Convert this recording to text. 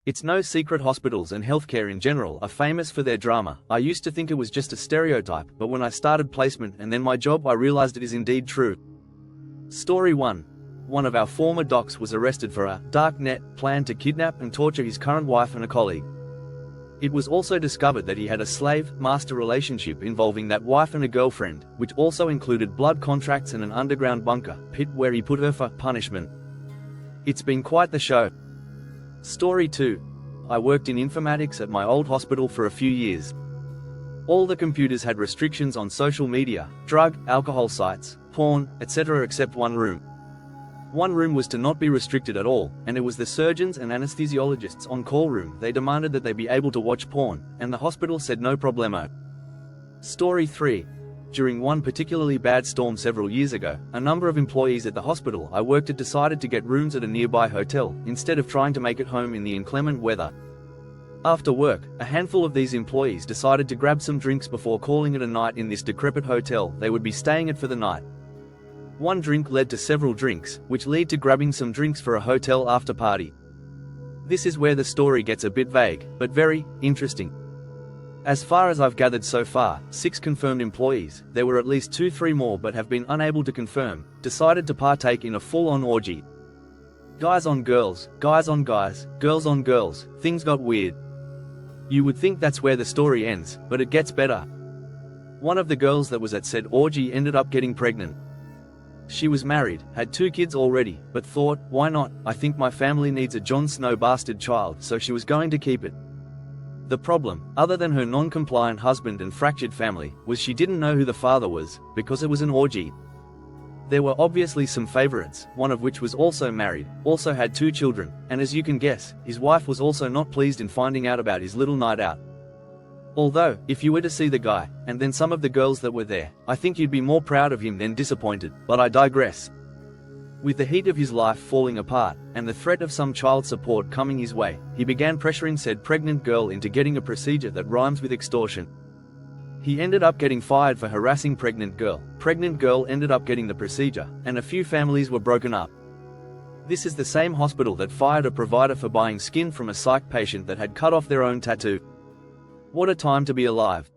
It's no secret hospitals and healthcare in general are famous for their drama. I used to think it was just a stereotype, but when I started placement and then my job I realized it is indeed true. Story 1. One of our former docs was arrested for a dark net plan to kidnap and torture his current wife and a colleague. It was also discovered that he had a slave-master relationship involving that wife and a girlfriend, which also included blood contracts and an underground bunker pit where he put her for punishment. It's been quite the show. Story 2. I worked in informatics at my old hospital for a few years. All the computers had restrictions on social media, drug, alcohol sites, porn, etc. except one room. One room was to not be restricted at all, and it was the surgeons and anesthesiologists on-call room. They demanded that they be able to watch porn, and the hospital said no problemo. Story 3. During one particularly bad storm several years ago, a number of employees at the hospital I worked at decided to get rooms at a nearby hotel, instead of trying to make it home in the inclement weather. After work, a handful of these employees decided to grab some drinks before calling it a night in this decrepit hotel they would be staying at for the night. One drink led to several drinks, which led to grabbing some drinks for a hotel after party. This is where the story gets a bit vague, but very interesting. As far as I've gathered so far, 6 confirmed employees, there were at least 2-3 more but have been unable to confirm, decided to partake in a full-on orgy. Guys on girls, guys on guys, girls on girls, things got weird. You would think that's where the story ends, but it gets better. One of the girls that was at said orgy ended up getting pregnant. She was married, had 2 kids already, but thought, why not, I think my family needs a Jon Snow bastard child, so she was going to keep it. The problem, other than her non-compliant husband and fractured family, was she didn't know who the father was, because it was an orgy. There were obviously some favorites, one of which was also married, also had 2 children, and as you can guess, his wife was also not pleased in finding out about his little night out. Although, if you were to see the guy, and then some of the girls that were there, I think you'd be more proud of him than disappointed, but I digress. With the heat of his life falling apart, and the threat of some child support coming his way, he began pressuring said pregnant girl into getting a procedure that rhymes with extortion. He ended up getting fired for harassing pregnant girl ended up getting the procedure, and a few families were broken up. This is the same hospital that fired a provider for buying skin from a psych patient that had cut off their own tattoo. What a time to be alive.